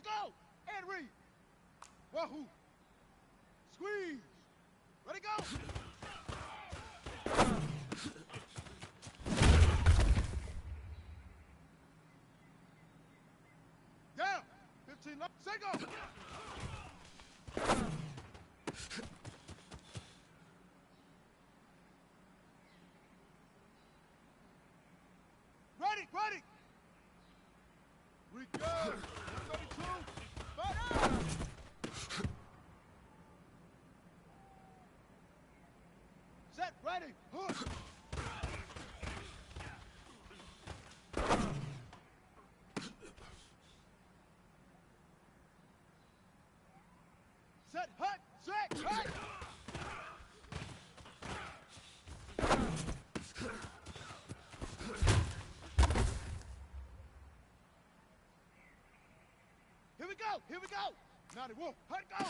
Let's go! And read. Wahoo! Squeeze! Ready, go! Down! 15 left. Say go! Ready, ready! We go! 32! Fire! Set, ready! Hook! Set, hut! Set, hut! Here we go! Here we go! Now they won't. Hut, go!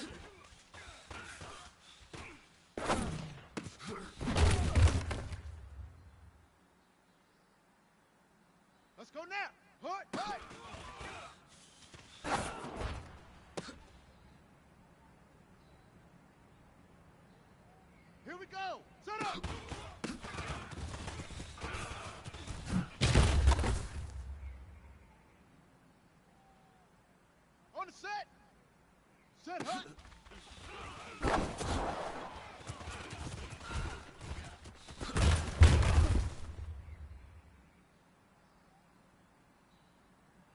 Let's go now! Hut, hut! Here we go! Set up! On the set! Set hut!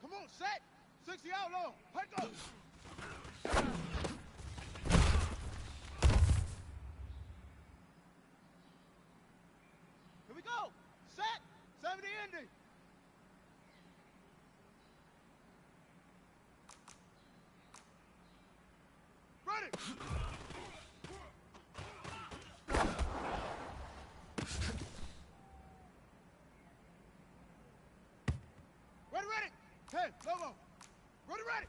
Come on, set! 60 outlaw! Hut go! Here we go! Set! 70 ending! Ready! Ready, ready! 10, logo! Ready, ready!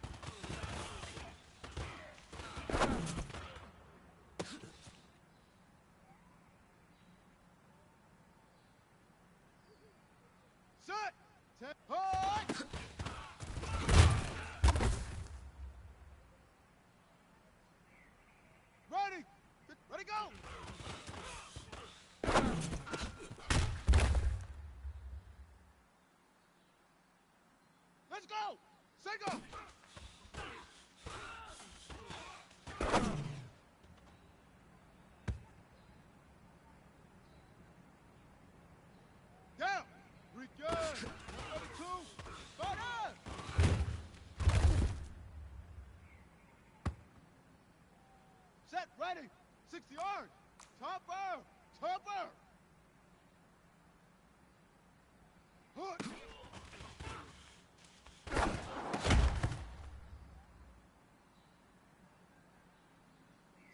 Set! 10, hut! Ready! Ready, go! Let's go! Say go! Down! Return! 32! Fire! Set, ready! 60 yards! Topper! Topper! Hook!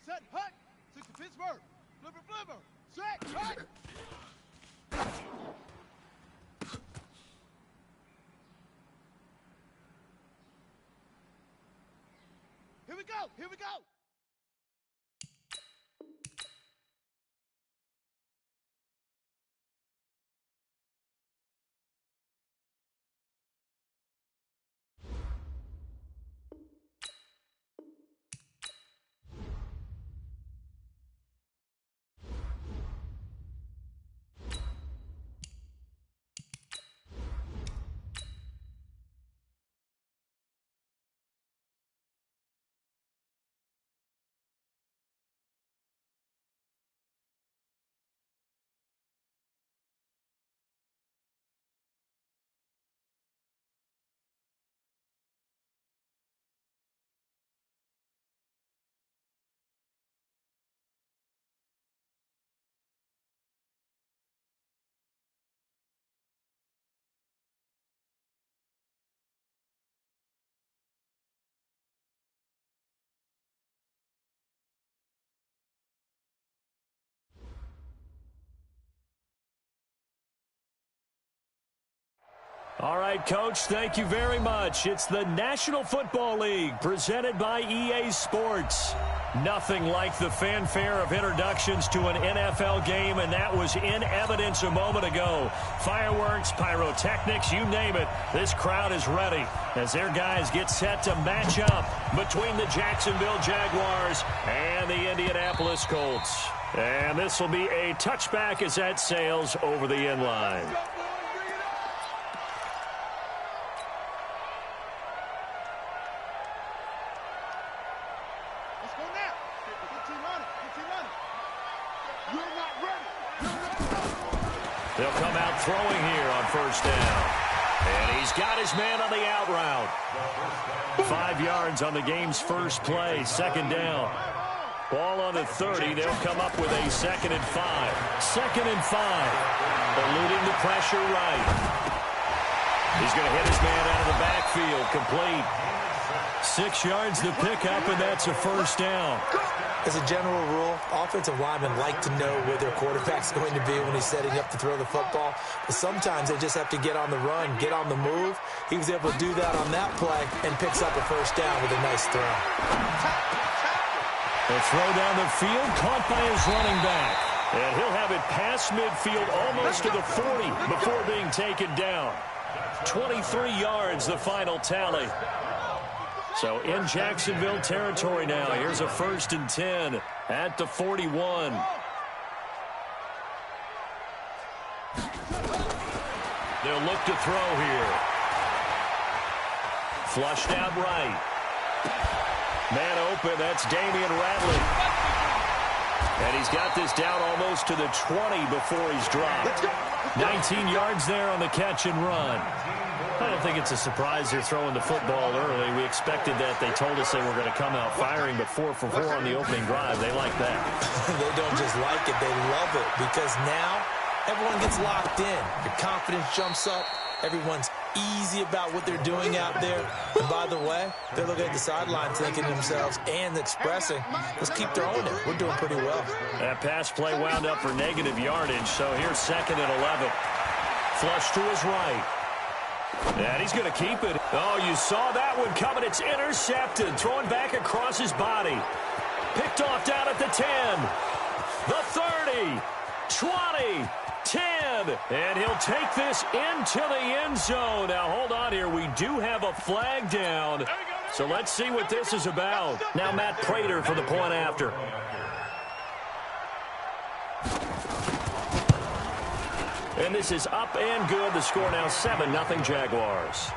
Set, hut! 60 Pittsburgh! Flipper, flipper! Set, hut! Here we go! Here we go! All right, Coach, thank you very much. It's the National Football League presented by EA Sports. Nothing like the fanfare of introductions to an NFL game, and that was in evidence a moment ago. Fireworks, pyrotechnics, you name it. This crowd is ready as their guys get set to match up between the Jacksonville Jaguars and the Indianapolis Colts. And this will be a touchback as that sails over the end line. They'll come out throwing here on first down. And he's got his man on the out route. 5 yards on the game's first play, second down. Ball on the 30. They'll come up with a 2nd and 5. 2nd and 5. Eluding the pressure right. He's going to hit his man out of the backfield. Complete. 6 yards to pick up, and that's a first down. As a general rule, offensive linemen like to know where their quarterback's going to be when he's setting up to throw the football. But sometimes they just have to get on the run, get on the move. He was able to do that on that play and picks up a first down with a nice throw. A throw down the field, caught by his running back. And he'll have it past midfield almost to the 40 before being taken down. 23 yards, the final tally. So in Jacksonville territory now. Here's a 1st and 10 at the 41. They'll look to throw here. Flushed out right. Man open, that's Damian Ratley. And he's got this down almost to the 20 before he's dropped. 19 yards there on the catch and run. I don't think it's a surprise they're throwing the football early. We expected that. They told us they were going to come out firing, but 4 for 4 on the opening drive. They like that. They don't just like it. They love it because now everyone gets locked in. Your confidence jumps up. Everyone's easy about what they're doing out there. And by the way, they're looking at the sideline thinking to themselves and expressing, let's keep throwing it. We're doing pretty well. That pass play wound up for negative yardage, so here's 2nd and 11. Flush to his right. And he's going to keep it. Oh, you saw that one coming. It's intercepted. Throwing back across his body. Picked off down at the 10. The 30. 20. 10. And he'll take this into the end zone. Now, hold on here. We do have a flag down. So let's see what this is about. Now, Matt Prater for the point after. And this is up and good. The score now 7-0 Jaguars.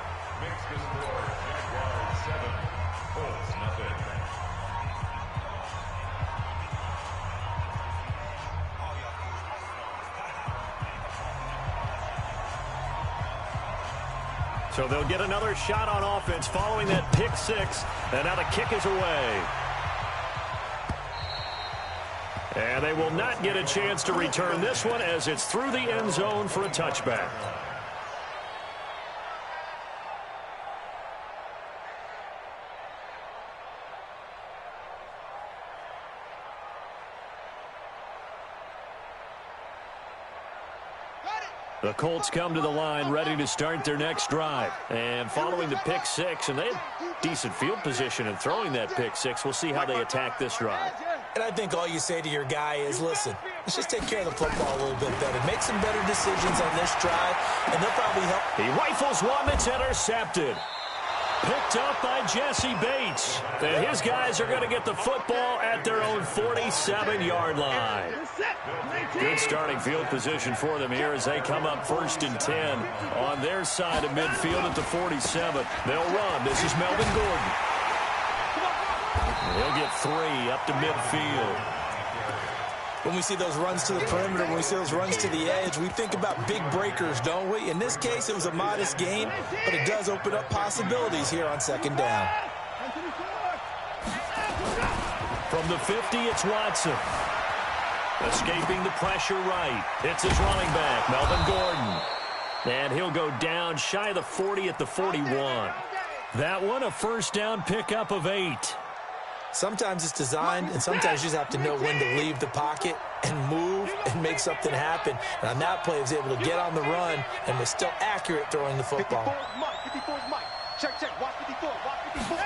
So they'll get another shot on offense following that pick 6. And now the kick is away. And they will not get a chance to return this one as it's through the end zone for a touchback. The Colts come to the line ready to start their next drive. And following the pick 6, and they had decent field position in throwing that pick 6. We'll see how they attack this drive. And I think all you say to your guy is, listen, let's just take care of the football a little bit better. Make some better decisions on this drive, and they'll probably help. He rifles one that's intercepted. Picked up by Jesse Bates. And his guys are going to get the football at their own 47-yard line. Good starting field position for them here as they come up 1st and 10 on their side of midfield at the 47. They'll run. This is Melvin Gordon. He'll get 3 up to midfield. When we see those runs to the perimeter, when we see those runs to the edge, we think about big breakers, don't we? In this case, it was a modest gain, but it does open up possibilities here on 2nd down. From the 50, it's Watson. Escaping the pressure right. It's his running back, Melvin Gordon. And he'll go down shy of the 40 at the 41. That one, a 1st down pickup of 8. Sometimes it's designed, and sometimes you just have to know when to leave the pocket and move move and make something happen. And on that play, he was able to get on the run and was still accurate throwing the football. 54's Mike. Check, watch 54, watch 54.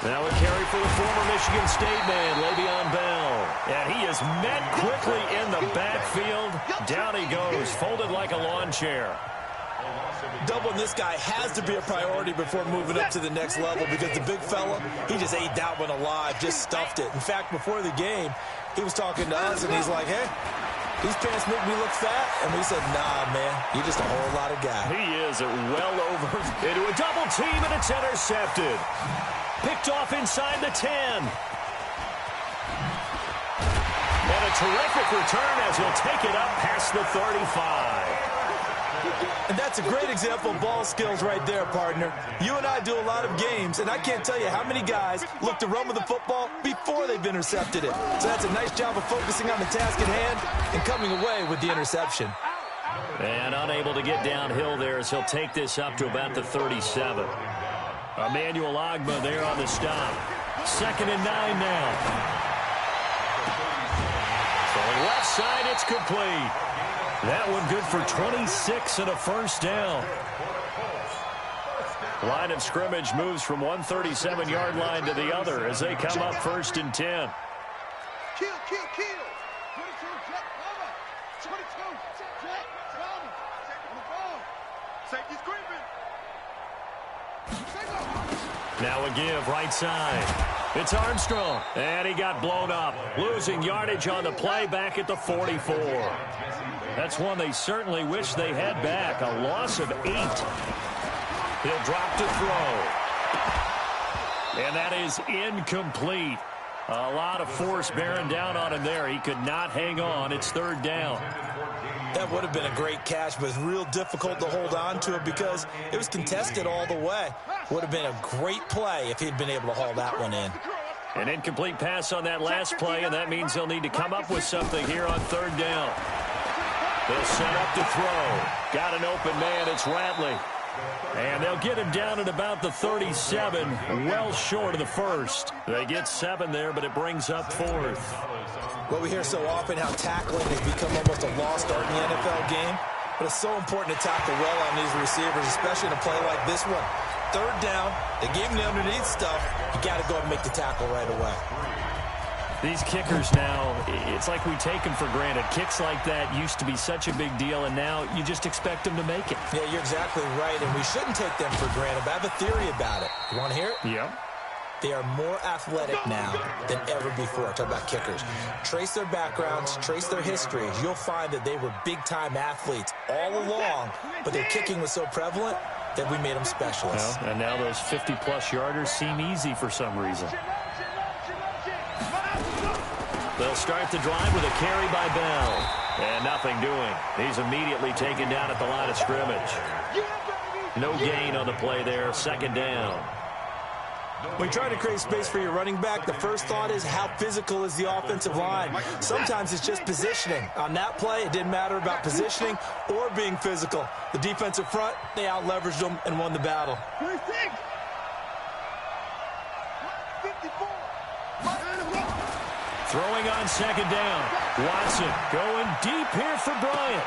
Now a carry for the former Michigan State man, Le'Veon Bell. And he is met quickly in the backfield. Down he goes, folded like a lawn chair. Doubling this guy has to be a priority before moving up to the next level because the big fella, he just ate that one alive, just stuffed it. In fact, before the game, he was talking to us, and he's like, hey, these pants make me look fat. And we said, nah, man, you're just a whole lot of guy. He is well over into a double team, and it's intercepted. Picked off inside the 10. And a terrific return as he'll take it up past the 35. And that's a great example of ball skills right there, partner. You and I do a lot of games, and I can't tell you how many guys look to run with the football before they've intercepted it. So that's a nice job of focusing on the task at hand and coming away with the interception. And unable to get downhill there as he'll take this up to about the 37. Emmanuel Ogbah there on the stop. 2nd and 9 now. Going left side, it's complete. That one good for 26 and a first down. Line of scrimmage moves from 137-yard line to the other as they come up 1st and 10. Kill. 22, jet, cover. 22, jet, cover. On the ball. Safety's creeping. Now a give, right side. It's Armstrong, and he got blown up. Losing yardage on the play back at the 44. That's one they certainly wish they had back. A loss of 8. He'll drop to throw. And that is incomplete. A lot of force bearing down on him there. He could not hang on. It's 3rd down. That would have been a great catch, but it's real difficult to hold on to it because it was contested all the way. Would have been a great play if he'd been able to haul that one in. An incomplete pass on that last play, and that means they'll need to come up with something here on 3rd down. They'll set up to throw. Got an open man. It's Ratley. And they'll get him down at about the 37, well short of the first. They get 7 there, but it brings up 4th. Well, we hear so often how tackling has become almost a lost art in the NFL game, but it's so important to tackle well on these receivers, especially in a play like this one. 3rd down, they gave him the underneath stuff. You got to go and make the tackle right away. These kickers now, it's like we take them for granted. Kicks like that used to be such a big deal, and now you just expect them to make it. Yeah, you're exactly right, and we shouldn't take them for granted, but I have a theory about it. You want to hear it? Yeah. They are more athletic now than ever before. Talk about kickers. Trace their backgrounds, trace their histories. You'll find that they were big-time athletes all along, but their kicking was so prevalent that we made them specialists. Well, and now those 50-plus yarders seem easy for some reason. They'll start the drive with a carry by Bell. And nothing doing. He's immediately taken down at the line of scrimmage. No gain on the play there. 2nd down. When you try to create space for your running back, the first thought is how physical is the offensive line. Sometimes it's just positioning. On that play, it didn't matter about positioning or being physical. The defensive front, they out-leveraged them and won the battle. 54. Throwing on 2nd down. Watson going deep here for Bryant.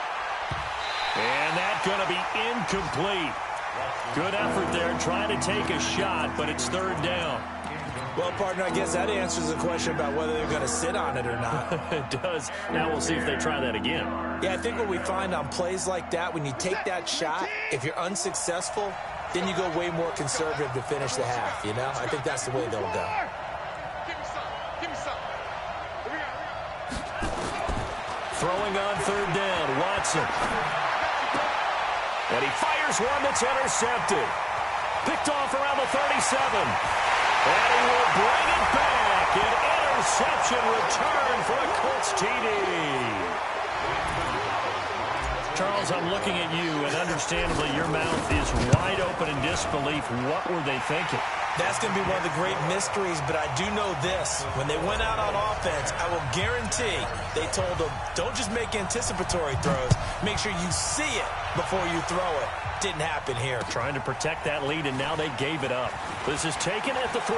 And that's going to be incomplete. Good effort there, trying to take a shot, but it's 3rd down. Well, partner, I guess that answers the question about whether they're going to sit on it or not. It does. Now we'll see if they try that again. Yeah, I think what we find on plays like that, when you take that shot, if you're unsuccessful, then you go way more conservative to finish the half, you know? I think that's the way they'll go. Give me some. Throwing on 3rd down, Watson. And he fires one that's intercepted. Picked off around the 37. And he will bring it back. An interception return for a Colts TD. Charles, I'm looking at you, and understandably your mouth is wide open in disbelief. What were they thinking? That's going to be one of the great mysteries, but I do know this. When they went out on offense, I will guarantee they told them, don't just make anticipatory throws. Make sure you see it before you throw it. Didn't happen here. Trying to protect that lead, and now they gave it up. This is taken at the 3.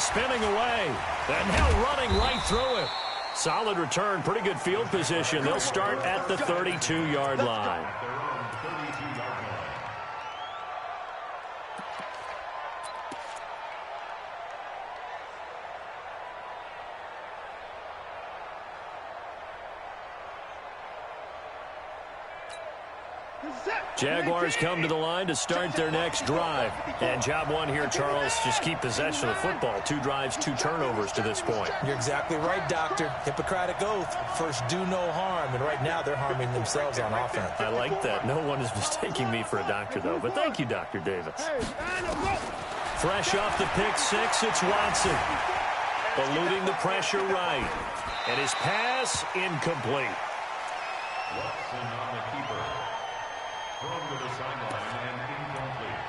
Spinning away, and now running right through it. Solid return, pretty good field position. They'll start at the 32-yard line. Jaguars come to the line to start their next drive. And job one here, Charles, just keep possession of the football. 2 drives, 2 turnovers to this point. You're exactly right, Doctor. Hippocratic oath. First, do no harm. And right now, they're harming themselves on offense. I like that. No one is mistaking me for a doctor, though. But thank you, Dr. Davis. Fresh off the pick 6, it's Watson. Eluding the pressure right. And his pass incomplete. Watson on the keeper. Thrown to the sideline and incomplete.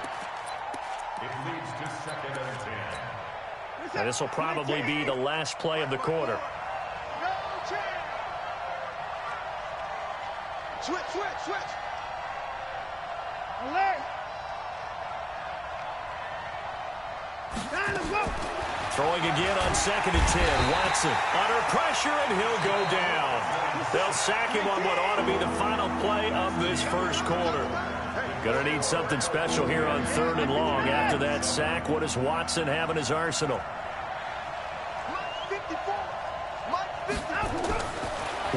It leads to 2nd and 10. And this will probably be the last play of the quarter. Switch. Alert. Let's go. Throwing again on 2nd and 10. Watson under pressure, and he'll go down. They'll sack him on what ought to be the final play of this first quarter. Going to need something special here on 3rd and long. After that sack, what does Watson have in his arsenal?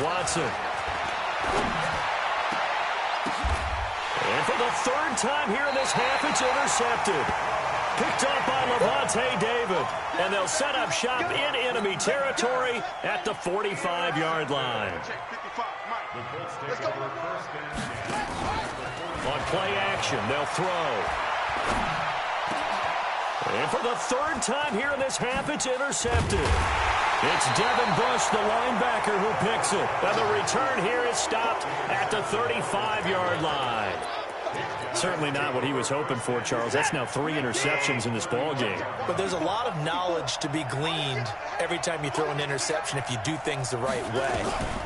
Watson. And for the 3rd time here in this half, it's intercepted. Picked up by Levante David. And they'll set up shop in enemy territory at the 45-yard line. On play action, they'll throw. And for the 3rd time here in this half, it's intercepted. It's Devin Bush, the linebacker, who picks it. And the return here is stopped at the 35-yard line. Certainly not what he was hoping for, Charles. That's now 3 interceptions in this ball game. But there's a lot of knowledge to be gleaned every time you throw an interception if you do things the right way.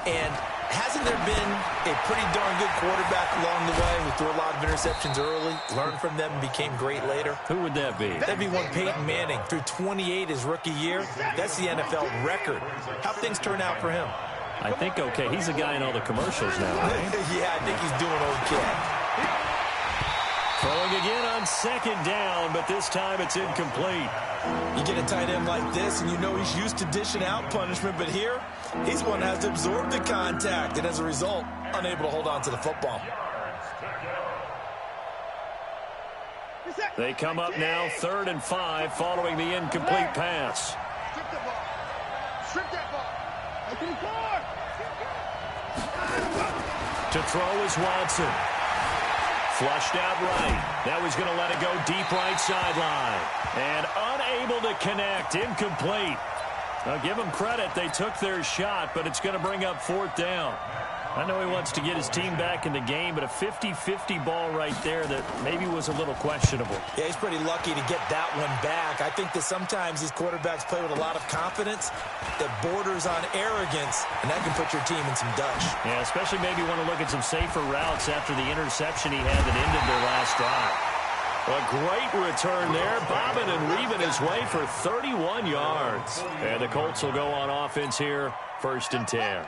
And hasn't there been a pretty darn good quarterback along the way who threw a lot of interceptions early, learned from them, and became great later? Who would that be? That'd be one Peyton Manning. Threw 28 his rookie year. That's the NFL record. How'd things turn out for him? I think okay. He's the guy in all the commercials now, right? Yeah, I think he's doing okay. Throwing again on 2nd down, but this time it's incomplete. You get a tight end like this, and you know he's used to dishing out punishment, but here, he's one that has to absorb the contact, and as a result, unable to hold on to the football. They come up now 3rd and 5 following the incomplete pass. Strip that ball. To throw is Watson. Flushed out right. Now he's going to let it go deep right sideline. And unable to connect. Incomplete. Now give him credit. They took their shot, but it's going to bring up 4th down. I know he wants to get his team back in the game, but a 50-50 ball right there that maybe was a little questionable. Yeah, he's pretty lucky to get that one back. I think that sometimes these quarterbacks play with a lot of confidence that borders on arrogance, and that can put your team in some dutch. Yeah, especially maybe want to look at some safer routes after the interception he had that ended their last drive. A great return there, bobbing and weaving his way for 31 yards. And the Colts will go on offense here, 1st and 10.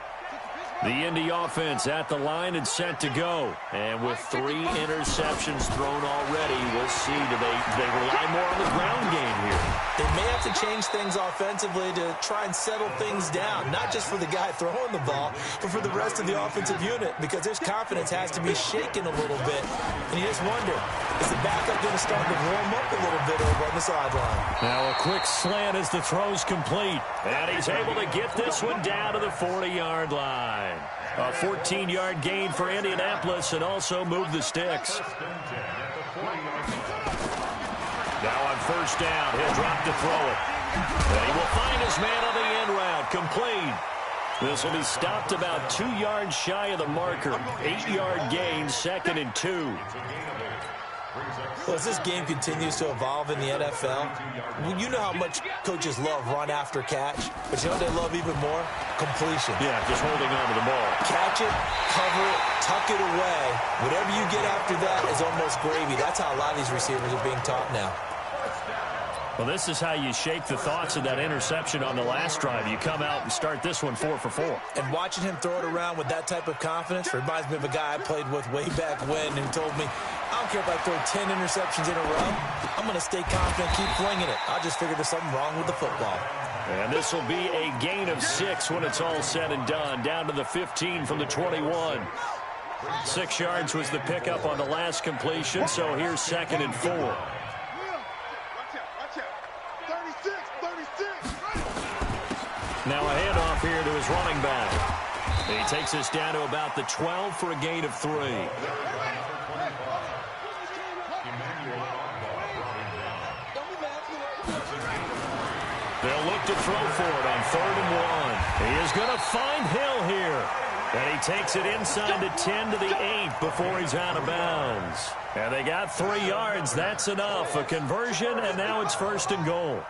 The Indy offense at the line and set to go. And with 3 interceptions thrown already, we'll see. Do they rely more on the ground game here? They may have to change things offensively to try and settle things down, not just for the guy throwing the ball, but for the rest of the offensive unit, because his confidence has to be shaken a little bit. And you just wonder, is the backup going to start to warm up a little bit over on the sideline? Now a quick slant as the throw's complete. And he's able to get this one down to the 40-yard line. A 14-yard gain for Indianapolis and also move the sticks. Now on 1st down, he'll drop to throw it. And he will find his man on the end route, complete. This will be stopped about 2 yards shy of the marker. 8-yard gain, 2nd and 2. Well, as this game continues to evolve in the NFL, you know how much coaches love run after catch, but you know what they love even more? Completion. Yeah, just holding on to the ball. Catch it, cover it, tuck it away. Whatever you get after that is almost gravy. That's how a lot of these receivers are being taught now. Well, this is how you shake the thoughts of that interception on the last drive. You come out and start this one 4 for 4. And watching him throw it around with that type of confidence reminds me of a guy I played with way back when who told me, I don't care if I throw 10 interceptions in a row. I'm going to stay confident, keep flinging it. I just figured there's something wrong with the football. And this will be a gain of 6 when it's all said and done. Down to the 15 from the 21. 6 yards was the pickup on the last completion, so here's 2nd and 4. Now a handoff here to his running back. He takes us down to about the 12 for a gain of 3. They'll look to throw for it on 3rd and 1. He is going to find Hill here. And he takes it inside the 10 to the 8 before he's out of bounds. And they got 3 yards. That's enough. A conversion, and now it's 1st and goal.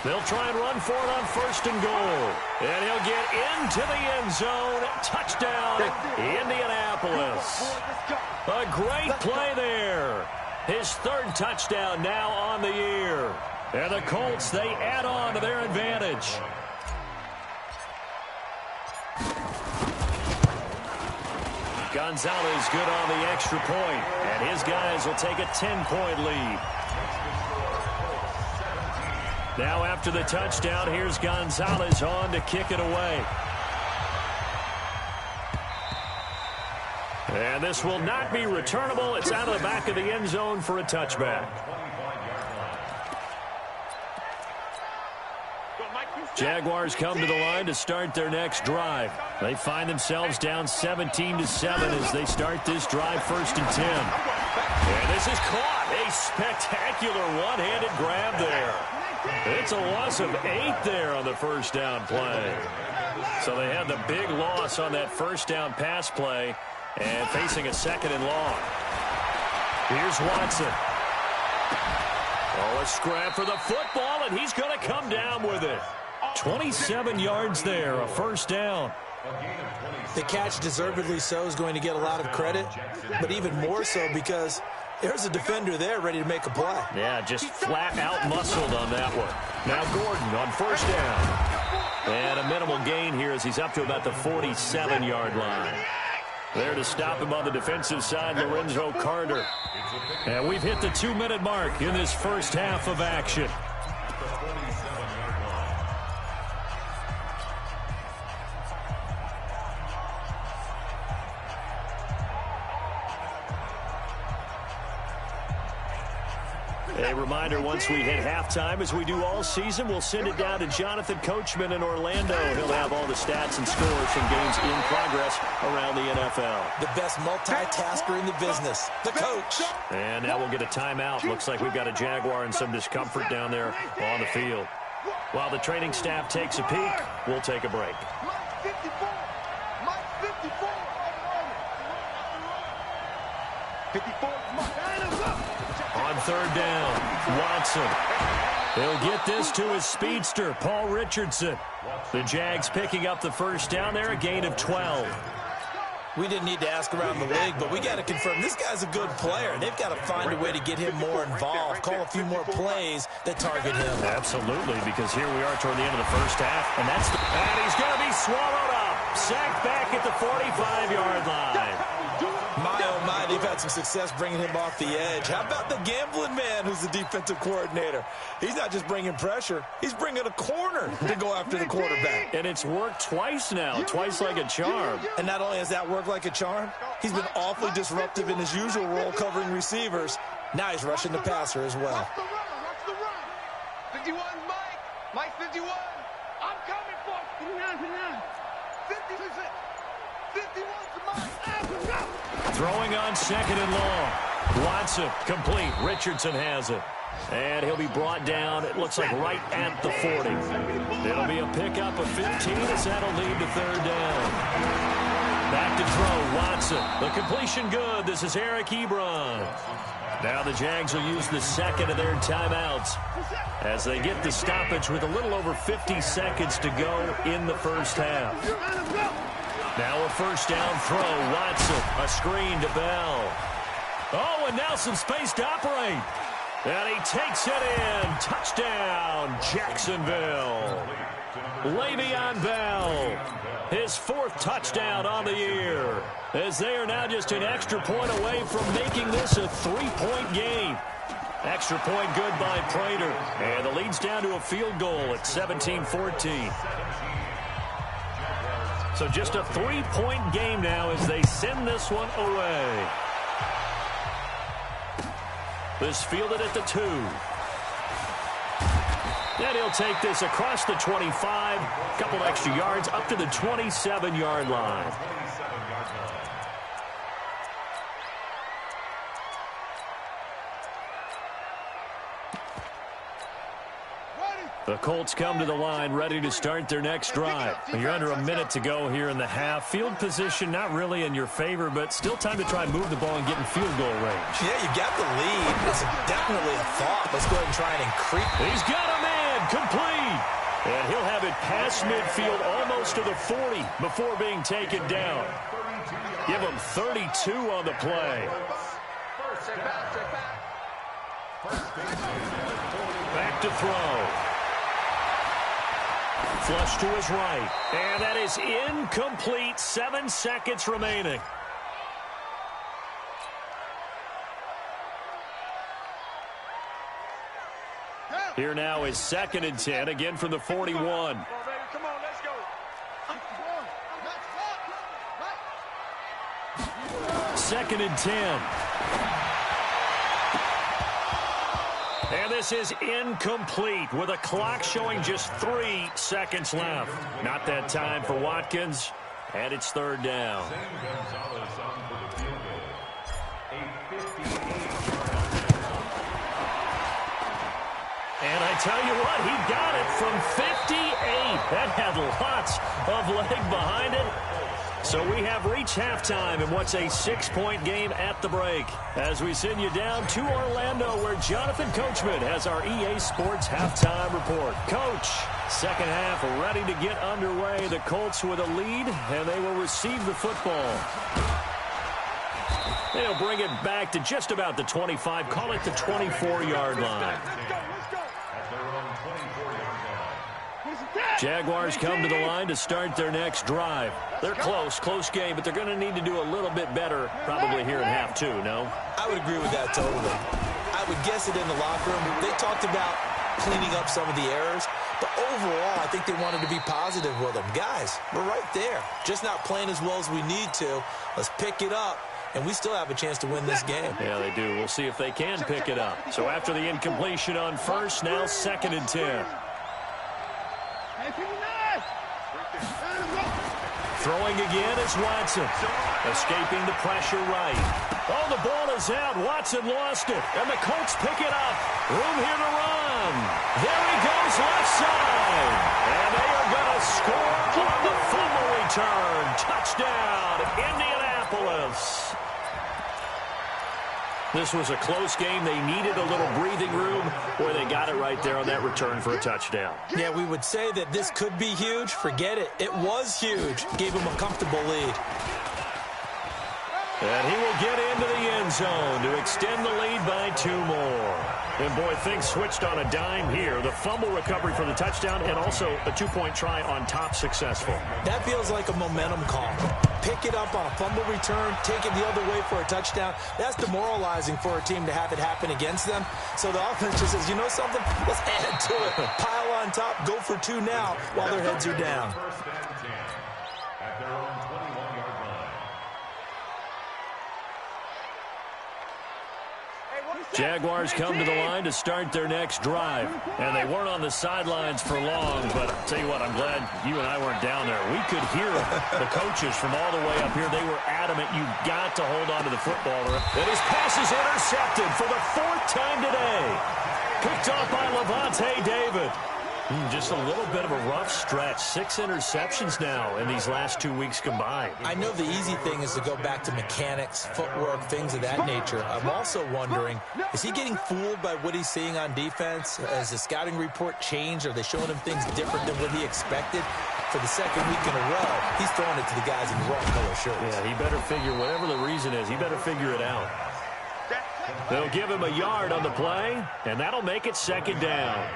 They'll try and run for it on 1st and goal. And he'll get into the end zone. Touchdown, Indianapolis. A great play there. His 3rd touchdown now on the year. And the Colts, they add on to their advantage. Gonzalez good on the extra point. And his guys will take a 10-point lead. Now after the touchdown, here's Gonzalez on to kick it away. And this will not be returnable. It's out of the back of the end zone for a touchback. Jaguars come to the line to start their next drive. They find themselves down 17-7 as they start this drive 1st and 10. And this is caught. A spectacular one-handed grab there. It's a loss of 8 there on the 1st down play. So they had the big loss on that 1st down pass play and facing a 2nd and long. Here's Watson. Oh, a scrap for the football, and he's going to come down with it. 27 yards there, a 1st down. The catch, deservedly so, is going to get a lot of credit, but even more so because there's a defender there ready to make a play. Yeah, just flat out muscled on that one. Now Gordon on 1st down. And a minimal gain here as he's up to about the 47-yard line. There to stop him on the defensive side, Lorenzo Carter. And we've hit the 2-minute mark in this 1st half of action. A reminder, once we hit halftime, as we do all season, we'll send it down to Jonathan Coachman in Orlando. He'll have all the stats and scores from games in progress around the NFL. The best multitasker in the business, the coach. And now we'll get a timeout. Looks like we've got a Jaguar and some discomfort down there on the field. While the training staff takes a peek, we'll take a break. On 3rd down, Watson. He'll get this to his speedster, Paul Richardson. The Jags picking up the 1st down there, a gain of 12. We didn't need to ask around the league, but we got to confirm this guy's a good player. They've got to find a way to get him more involved, call a few more plays that target him. Absolutely, because here we are toward the end of the 1st half, and he's going to be swallowed up. Sacked back at the 45-yard line. My, oh my, they've had some success bringing him off the edge. How about the gambling man who's the defensive coordinator? He's not just bringing pressure. He's bringing a corner to go after the quarterback. And it's worked twice now, twice like a charm. And not only has that worked like a charm, he's been awfully disruptive in his usual role covering receivers. Now he's rushing the passer as well. Watch the run. 51, Mike 51. I'm coming for it. 59. 51 to Mike. Throwing on 2nd and long. Watson complete. Richardson has it. And he'll be brought down, it looks like right at the 40. It'll be a pickup of 15 as that'll lead to 3rd down. Back to throw, Watson. The completion good. This is Eric Ebron. Now the Jags will use the 2nd of their timeouts as they get the stoppage with a little over 50 seconds to go in the 1st half. Now a first down throw. Watson, a screen to Bell. Oh, and now some space to operate. And he takes it in. Touchdown, Jacksonville. Le'Veon Bell, his 4th touchdown on the year, as they are now just an extra point away from making this a 3-point game. Extra point good by Prater. And the lead's down to a field goal at 17-14. So just a 3-point game now as they send this one away. This fielded at the 2. And he'll take this across the 25. Couple extra yards up to the 27-yard line. The Colts come to the line, ready to start their next drive. You're under a minute to go here in the half. Field position not really in your favor, but still time to try and move the ball and get in field goal range. Yeah, you got the lead. It's definitely a thought. Let's go ahead and try and increase. He's got a man, complete. And he'll have it past midfield almost to the 40 before being taken down. Give him 32 on the play. Back to throw. Flush to his right. And that is incomplete. 7 seconds remaining. Here now is 2nd and 10, again from the 41. Come on, let's go. 2nd and 10. And this is incomplete with a clock showing just 3 seconds left. Not that time for Watkins, and it's 3rd down. And I tell you what, he got it from 58. That had lots of leg behind it. So we have reached halftime in what's a 6-point game at the break. As we send you down to Orlando, where Jonathan Coachman has our EA Sports halftime report. Coach, second half ready to get underway. The Colts with a lead, and they will receive the football. They'll bring it back to just about the 25, call it the 24-yard line. Jaguars come to the line to start their next drive. They're close game, but they're going to need to do a little bit better probably here in half 2, no? I would agree with that totally. I would guess it in the locker room. They talked about cleaning up some of the errors, but overall, I think they wanted to be positive with them. Guys, we're right there. Just not playing as well as we need to. Let's pick it up, and we still have a chance to win this game. Yeah, they do. We'll see if they can pick it up. So after the incompletion on first, now 2nd and 10. Throwing again is Watson. Escaping the pressure right. Oh, the ball is out. Watson lost it. And the Colts pick it up. Room here to run. There he goes left side. And they are going to score on the fumble return. Touchdown, Indianapolis. This was a close game. They needed a little breathing room. Boy, they got it right there on that return for a touchdown. Yeah, we would say that this could be huge. Forget it. It was huge. Gave him a comfortable lead. And he will get into the end zone to extend the lead by 2 more. And, boy, things switched on a dime here. The fumble recovery for the touchdown and also a 2-point try on top successful. That feels like a momentum call. Pick it up on a fumble return, take it the other way for a touchdown. That's demoralizing for a team to have it happen against them. So the offense just says, you know something? Let's add to it. Pile on top, go for 2 now while their heads are down. Jaguars come to the line to start their next drive. And they weren't on the sidelines for long, but I'll tell you what, I'm glad you and I weren't down there. We could hear the coaches from all the way up here. They were adamant, you've got to hold on to the football. And his pass is intercepted for the 4th time today. Picked off by Levante David. Just a little bit of a rough stretch. 6 interceptions now in these last 2 weeks combined. I know the easy thing is to go back to mechanics, footwork, things of that nature. I'm also wondering, is he getting fooled by what he's seeing on defense? Has the scouting report changed? Are they showing him things different than what he expected? for the second week in a row, he's throwing it to the guys in the wrong color shirts. Yeah, he better figure, whatever the reason is, he better figure it out. They'll give him a yard on the play, and that'll make it second down.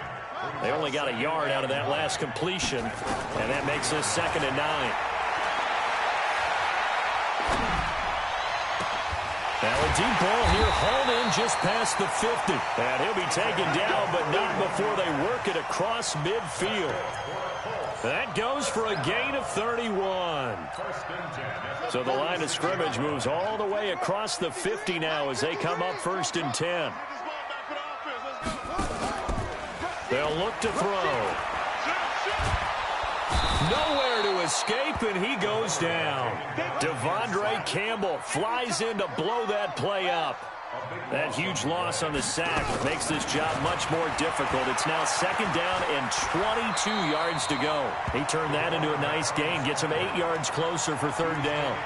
They only got a yard out of that last completion, and that makes this 2nd and 9. Now a deep ball here, hauled in just past the 50. And he'll be taken down, but not before they work it across midfield. That goes for a gain of 31. So the line of scrimmage moves all the way across the 50 now as they come up 1st and 10. They'll look to throw. Nowhere to escape, and he goes down. Devondre Campbell flies in to blow that play up. That huge loss on the sack makes this job much more difficult. It's now 2nd down and 22 yards to go. He turned that into a nice gain, gets him 8 yards closer for 3rd down.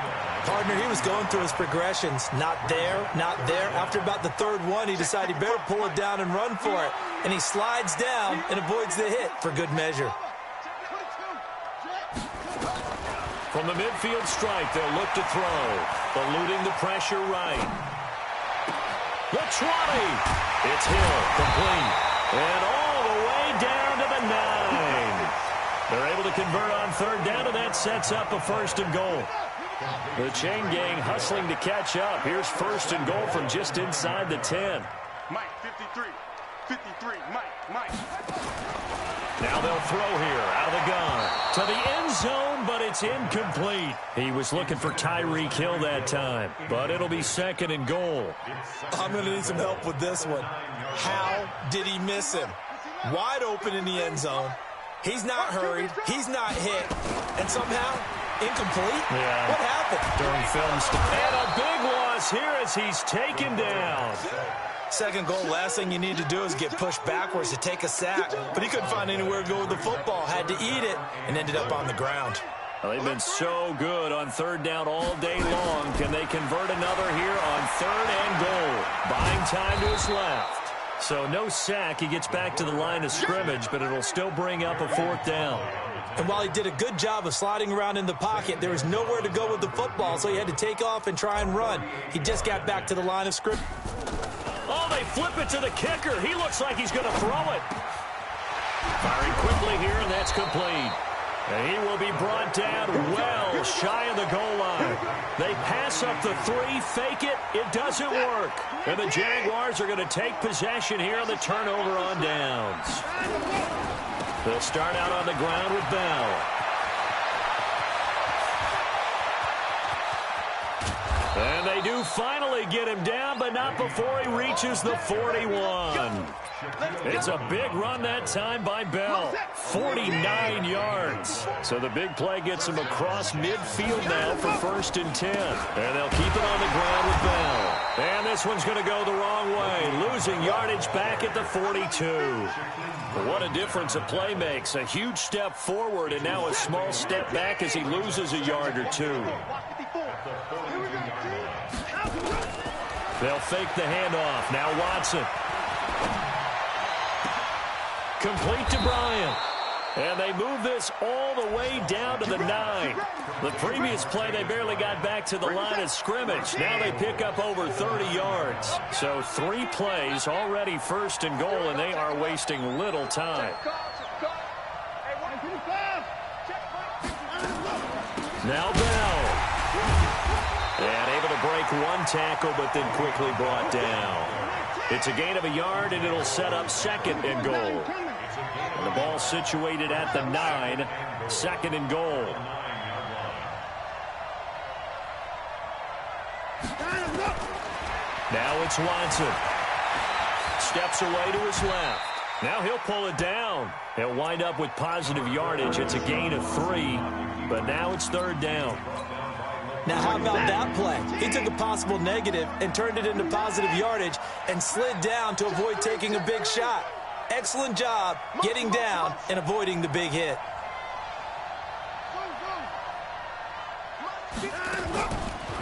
Partner, he was going through his progressions. Not there, not there. After about the 3rd one, he decided he better pull it down and run for it. And he slides down and avoids the hit for good measure. From the midfield strike, they'll look to throw. Eluding the pressure right. The 20. It's Hill, complete. And all the way down to the 9. They're able to convert on 3rd down, and that sets up a 1st and goal. The chain gang hustling to catch up. Here's 1st and goal from just inside the 10. Mike, 53. 53, Mike. Now they'll throw here out of the gun to the end zone, but it's incomplete. He was looking for Tyreek Hill that time, but it'll be 2nd and goal. I'm going to need some help with this one. How did he miss him? Wide open in the end zone. He's not hurried. He's not hit. And somehow, incomplete? Yeah. What happened? During film stuff. And a big loss here as he's taken down. 2nd goal, last thing you need to do is get pushed backwards to take a sack. But he couldn't find anywhere to go with the football. Had to eat it and ended up on the ground. Well, they've been so good on 3rd down all day long. Can they convert another here on 3rd and goal? Buying time to his left. So no sack. He gets back to the line of scrimmage, but it'll still bring up a 4th down. And while he did a good job of sliding around in the pocket, there was nowhere to go with the football, so he had to take off and try and run. He just got back to the line of scrimmage. Oh, they flip it to the kicker. He looks like he's going to throw it. Firing quickly here, and that's complete. And he will be brought down well shy of the goal line. They pass up the 3, fake it. It doesn't work. And the Jaguars are going to take possession here on the turnover on downs. They'll start out on the ground with Bell. And they do finally get him down, but not before he reaches the 41. It's a big run that time by Bell. 49 yards. So the big play gets him across midfield now for 1st and 10. And they'll keep it on the ground with Bell. And this one's going to go the wrong way. Losing yardage back at the 42. What a difference a play makes. A huge step forward and now a small step back as he loses a yard or 2. They'll fake the handoff. Now Watson. Complete to Bryant. And they move this all the way down to the 9. The previous play, they barely got back to the line of scrimmage. Now they pick up over 30 yards. So 3 plays, already 1st and goal, and they are wasting little time. Now Bell. And able to break 1 tackle, but then quickly brought down. It's a gain of a yard, and it'll set up 2nd and goal. And the ball situated at the 9, 2nd and goal. Now it's Watson. Steps away to his left. Now he'll pull it down. He'll wind up with positive yardage. It's a gain of 3, but now it's 3rd down. Now, how about that play? He took a possible negative and turned it into positive yardage and slid down to avoid taking a big shot. Excellent job getting down and avoiding the big hit.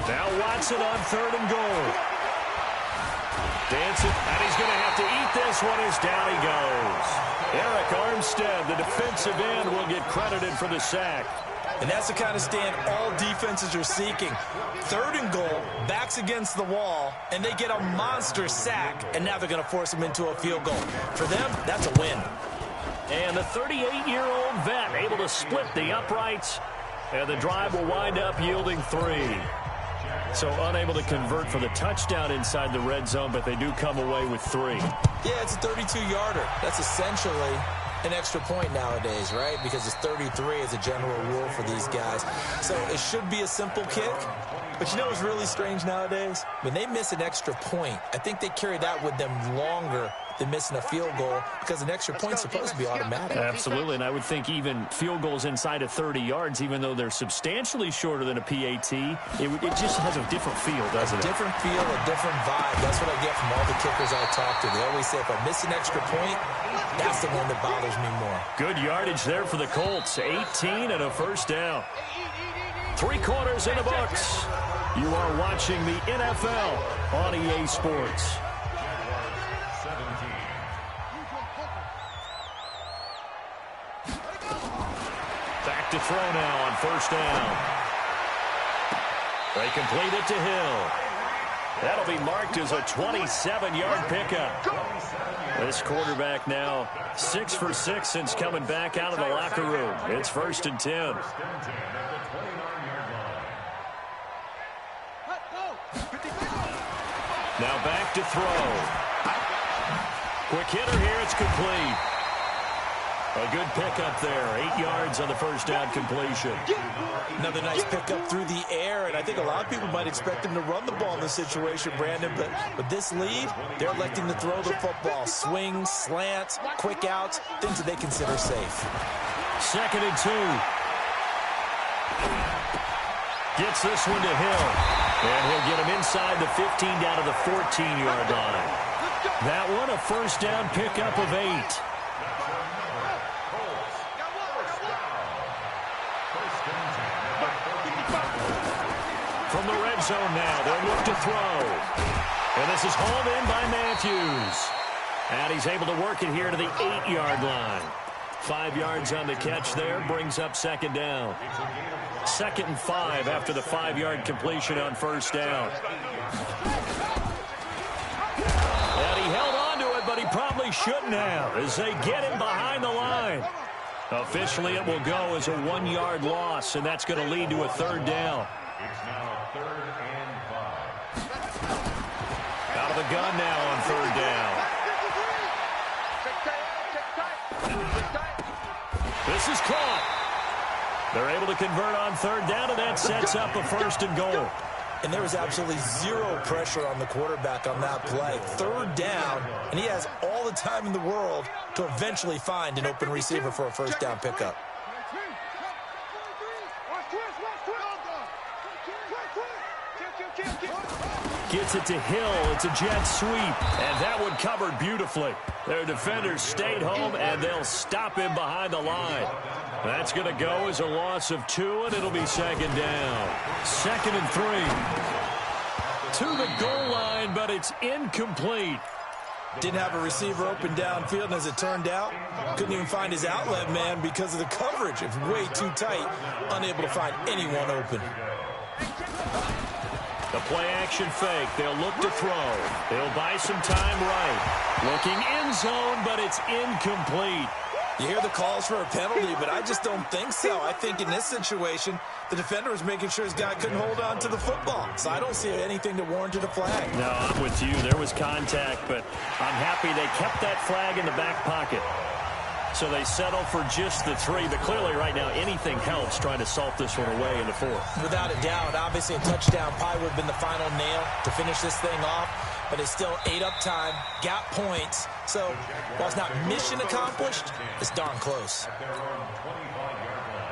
Now Watson on 3rd and goal. Dancing, and he's going to have to eat this one as down he goes. Eric Armstead, the defensive end, will get credited for the sack. And that's the kind of stand all defenses are seeking. 3rd and goal, backs against the wall, and they get a monster sack, and now they're going to force them into a field goal. For them, that's a win. And the 38-year-old vet able to split the uprights, and the drive will wind up yielding 3. So unable to convert for the touchdown inside the red zone, but they do come away with 3. Yeah, it's a 32-yarder. That's essentially an extra point nowadays, right? Because it's 33 as a general rule for these guys. So it should be a simple kick. But you know what's really strange nowadays? When they miss an extra point, I think they carry that with them longer than missing a field goal because an extra point's supposed to be automatic. Absolutely, and I would think even field goals inside of 30 yards, even though they're substantially shorter than a PAT, it just has a different feel, doesn't it? A different feel, a different vibe. That's what I get from all the kickers I talk to. They always say if I miss an extra point, that's the one that bothers me more. Good yardage there for the Colts. 18 and a first down. 3 quarters in the books. You are watching the NFL on EA Sports. Back to throw now on first down. They complete it to Hill. That'll be marked as a 27-yard pickup. This quarterback now 6 for 6 since coming back out of the locker room. It's 1st and 10. Now back to throw. Quick hitter here. It's complete. A good pickup there. 8 yards on the first down completion. Another nice pickup through the air, and I think a lot of people might expect him to run the ball in this situation, Brandon, but with this lead, they're electing to throw the football. Swings, slants, quick outs, things that they consider safe. 2nd and 2. Gets this one to Hill. And he'll get him inside the 15 down to the 14-yard line. That one a first down pickup of 8. From the red zone now, they'll look to throw. And this is hauled in by Matthews. And he's able to work it here to the 8-yard line. 5 yards on the catch there, brings up 2nd down. 2nd and 5 after the 5-yard completion on first down. And he held on to it, but he probably shouldn't have as they get him behind the line. Officially, it will go as a 1-yard loss, and that's going to lead to a 3rd down. It's now 3rd and 5. Out of the gun now on 3rd down. This is caught. They're able to convert on 3rd down, and that sets up a 1st and goal. And there was absolutely zero pressure on the quarterback on that play. 3rd down, and he has all the time in the world to eventually find an open receiver for a first down pickup. Gets it to Hill. It's a jet sweep, and that one covered beautifully. Their defenders stayed home, and they'll stop him behind the line. That's going to go as a loss of 2, and it'll be 2nd down. 2nd and 3. To the goal line, but it's incomplete. Didn't have a receiver open downfield, and as it turned out, couldn't even find his outlet man because of the coverage. It's way too tight, unable to find anyone open. The play-action fake. They'll look to throw. They'll buy some time right. Looking end zone, but it's incomplete. You hear the calls for a penalty, but I just don't think so. I think in this situation, the defender was making sure his guy couldn't hold on to the football. So I don't see anything that warranted a flag. No, I'm with you. There was contact, but I'm happy they kept that flag in the back pocket. So they settle for just the 3, but clearly right now anything helps trying to salt this one away in the 4th. Without a doubt, obviously a touchdown probably would have been the final nail to finish this thing off, but it's still ate up time, got points. So while it's not mission accomplished, it's darn close. At their own 25-yard line.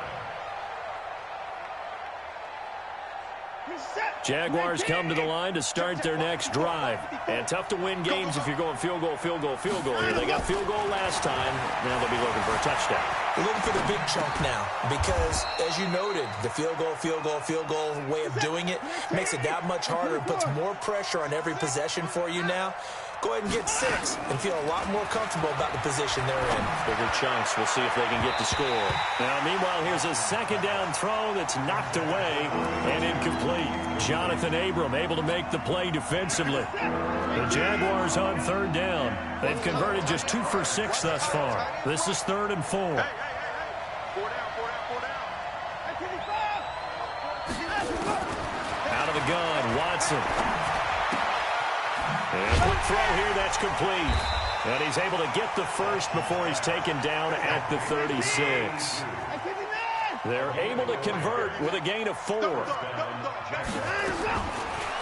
Jaguars come to the line to start their next drive. And tough to win games if you're going field goal, field goal, field goal here. They got field goal last time. Now they'll be looking for a touchdown. They're looking for the big chunk now because, as you noted, the field goal way of doing it makes it that much harder. It puts more pressure on every possession for you now. Go ahead and get 6 and feel a lot more comfortable about the position they're in. Bigger chunks. We'll see if they can get the score. Now, meanwhile, here's a second down throw that's knocked away and incomplete. Jonathan Abram able to make the play defensively. The Jaguars on third down. They've converted just 2 for 6 thus far. This is 3rd and 4. Out of the gun, Watson. And quick throw here, that's complete. And he's able to get the first before he's taken down at the 36. They're able to convert with a gain of 4.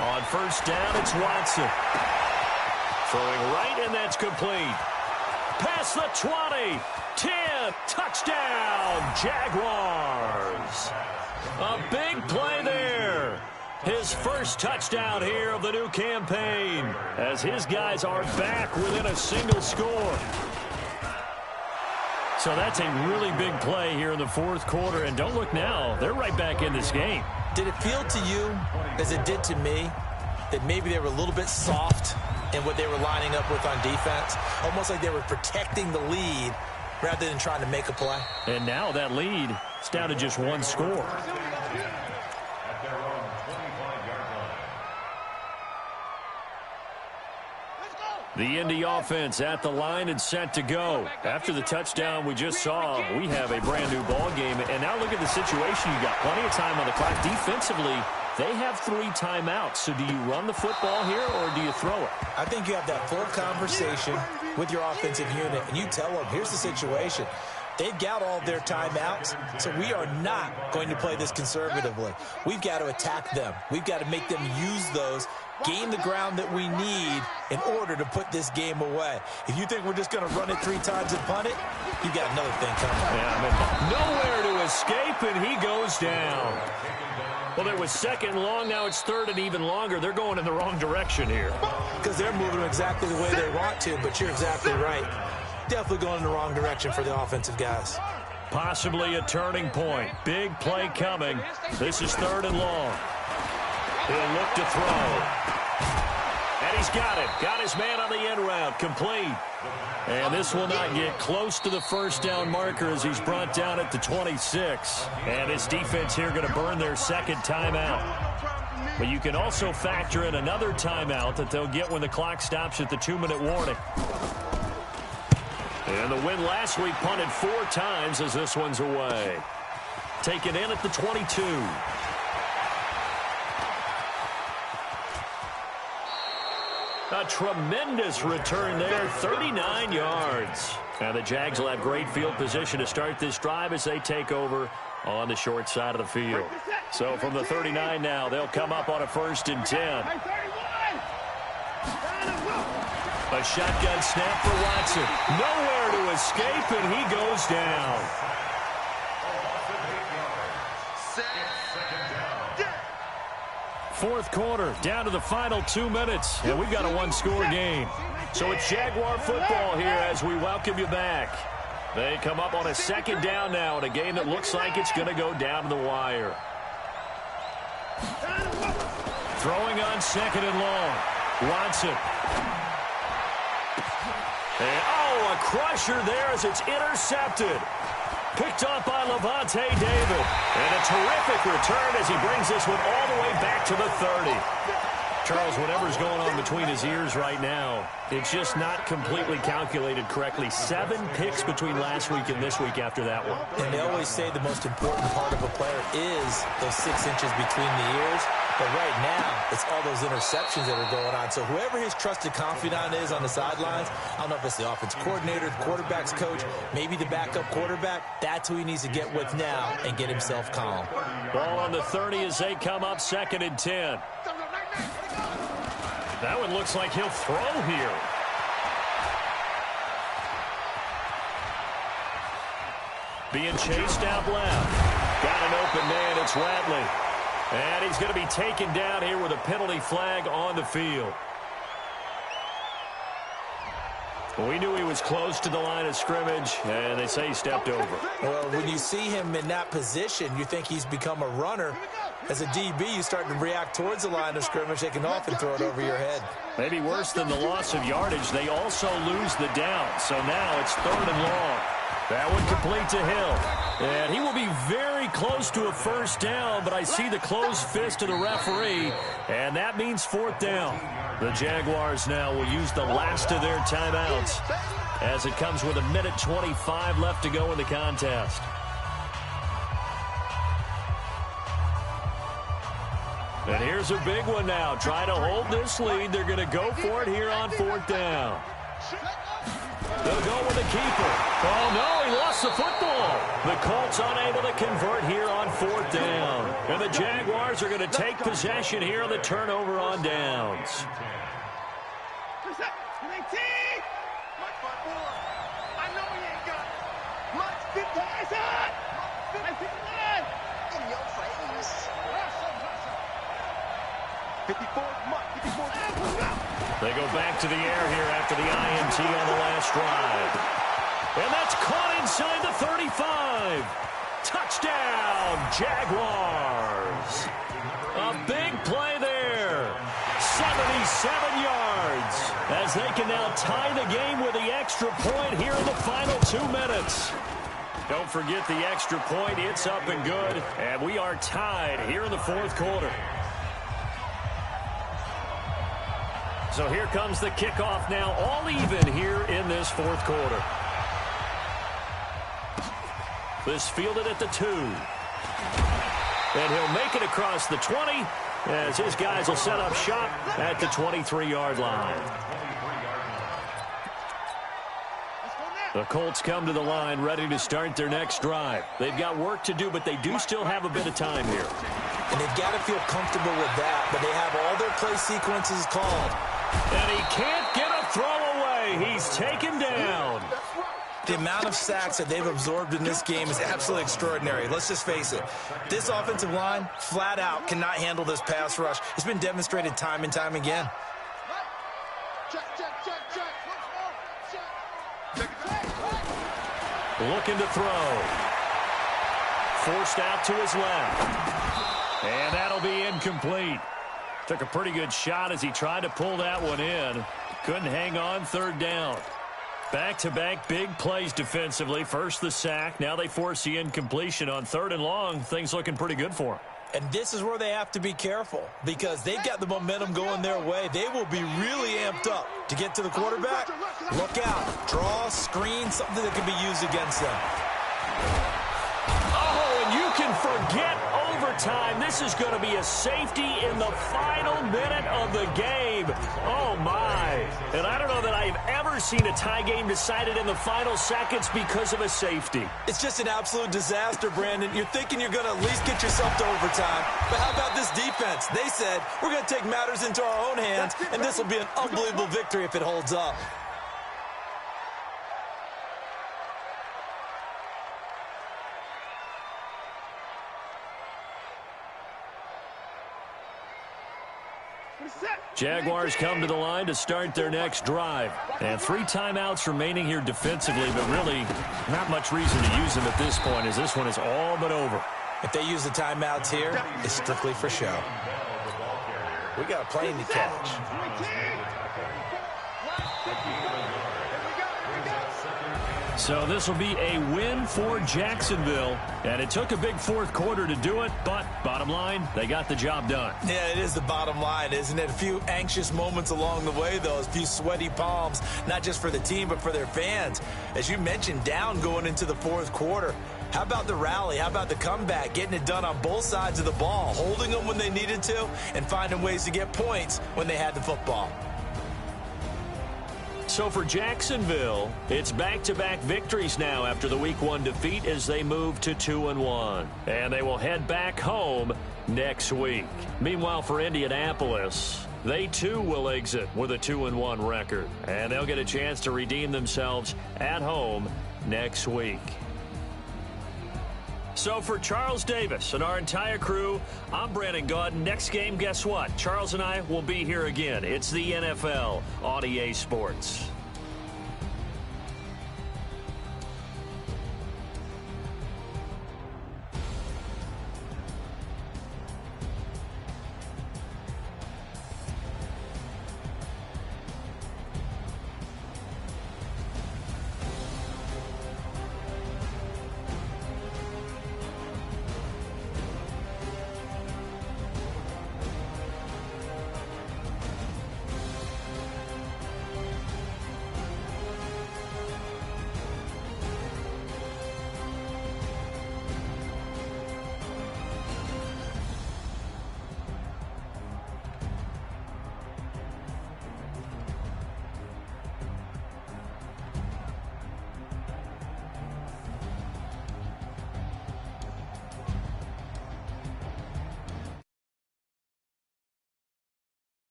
On first down, it's Watson. Throwing right, and that's complete. Past the 20, 10, touchdown, Jaguars. A big play there. His first touchdown here of the new campaign as his guys are back within a single score. So that's a really big play here in the 4th quarter. And don't look now, they're right back in this game. Did it feel to you, as it did to me, that maybe they were a little bit soft in what they were lining up with on defense? Almost like they were protecting the lead rather than trying to make a play. And now that lead is down to just 1 score. The Indy offense at the line and set to go. After the touchdown we just saw, we have a brand new ball game. And now look at the situation. You got plenty of time on the clock. Defensively, they have 3 timeouts. So do you run the football here or do you throw it? I think you have that full conversation with your offensive unit, and you tell them, here's the situation. They've got all their timeouts, so we are not going to play this conservatively. We've got to attack them. We've got to make them use those, gain the ground that we need in order to put this game away. If you think we're just going to run it 3 times and punt it, you've got another thing coming. Yeah, nowhere to escape, and he goes down. Well, it was 2nd and long. Now it's 3rd and even longer. They're going in the wrong direction here. Because they're moving exactly the way they want to, but you're exactly right. Definitely going in the wrong direction for the offensive guys. Possibly a turning point. Big play coming. This is 3rd and long. He'll look to throw. And he's got it. Got his man on the end route. Complete. And this will not get close to the first down marker as he's brought down at the 26. And his defense here going to burn their 2nd timeout. But you can also factor in another timeout that they'll get when the clock stops at the 2-minute warning. And the win last week punted 4 times as this one's away. Taken in at the 22. A tremendous return there, 39 yards. Now the Jags will have great field position to start this drive as they take over on the short side of the field. So from the 39 now, they'll come up on a 1st and 10. A shotgun snap for Watson. Nowhere to escape, and he goes down. Fourth quarter, down to the final 2 minutes, and we've got a 1-score game. So it's Jaguar football here as we welcome you back. They come up on a 2nd down now in a game that looks like it's going to go down to the wire. Throwing on 2nd and long. Watson. And, oh, a crusher there as it's intercepted. Picked up by Levante David. And a terrific return as he brings this one all the way back to the 30. Charles, whatever's going on between his ears right now, it's just not completely calculated correctly. 7 picks between last week and this week after that one. And they always say the most important part of a player is those 6 inches between the ears. But right now, it's all those interceptions that are going on. So whoever his trusted confidant is on the sidelines, I don't know if it's the offense coordinator, the quarterback's coach, maybe the backup quarterback, that's who he needs to get with now and get himself calm. Ball on the 30 as they come up 2nd and 10. That one looks like he'll throw here. Being chased out left. Got an open man. It's Ratley. And he's going to be taken down here with a penalty flag on the field. We knew he was close to the line of scrimmage, and they say he stepped over. Well, when you see him in that position, you think he's become a runner. As a DB, you start to react towards the line of scrimmage. They can often throw it over your head. Maybe worse than the loss of yardage, they also lose the down. So now it's 3rd and long. That one complete to Hill. And he will be very close to a first down, but I see the closed fist of the referee, and that means 4th down. The Jaguars now will use the last of their timeouts as it comes with 1:25 left to go in the contest. And here's a big one now. Try to hold this lead. They're going to go for it here on 4th down. They'll go with the keeper. Oh, no, he lost the football. The Colts unable to convert here on 4th down. And the Jaguars are going to take possession here on the turnover on downs. They go back to the air here after the INT on the last drive. And that's caught inside the 35. Touchdown, Jaguars. A big play there. 77 yards. As they can now tie the game with the extra point here in the final 2 minutes. Don't forget the extra point. It's up and good. And we are tied here in the 4th quarter. So here comes the kickoff now, all even here in this 4th quarter. This fielded at the 2. And he'll make it across the 20 as his guys will set up shop at the 23-yard line. The Colts come to the line ready to start their next drive. They've got work to do, but they do still have a bit of time here. And they've got to feel comfortable with that, but they have all their play sequences called. And he can't get a throw away. He's taken down. The amount of sacks that they've absorbed in this game is absolutely extraordinary. Let's just face it. This offensive line, flat out, cannot handle this pass rush. It's been demonstrated time and time again. Looking to throw. Forced out to his left. And that'll be incomplete. Took a pretty good shot as he tried to pull that one in. Couldn't hang on 3rd down. Back-to-back big plays defensively. First the sack. Now they force the incompletion on 3rd and long. Things looking pretty good for them. And this is where they have to be careful because they've got the momentum going their way. They will be really amped up to get to the quarterback. Look out. Draw, screen, something that can be used against them. Oh, and you can forget overtime. This is going to be a safety in the final minute of the game. Oh, my. And I don't know that I've ever seen a tie game decided in the final seconds because of a safety. It's just an absolute disaster, Brandon. You're thinking you're going to at least get yourself to overtime. But how about this defense? They said, we're going to take matters into our own hands, and this will be an unbelievable victory if it holds up. Jaguars come to the line to start their next drive. And 3 timeouts remaining here defensively, but really not much reason to use them at this point as this one is all but over. If they use the timeouts here, it's strictly for show. We got a plane to catch. So this will be a win for Jacksonville. And it took a big 4th quarter to do it, but bottom line, they got the job done. Yeah, it is the bottom line, isn't it? A few anxious moments along the way, though. A few sweaty palms, not just for the team, but for their fans. As you mentioned, down going into the 4th quarter. How about the rally? How about the comeback? Getting it done on both sides of the ball, holding them when they needed to, and finding ways to get points when they had the football. So for Jacksonville, it's back-to-back victories now after the Week 1 defeat as they move to 2-1. And they will head back home next week. Meanwhile, for Indianapolis, they too will exit with a 2-1 record. And they'll get a chance to redeem themselves at home next week. So for Charles Davis and our entire crew, I'm Brandon Gaudin. Next game, guess what? Charles and I will be here again. It's the NFL on EA Sports.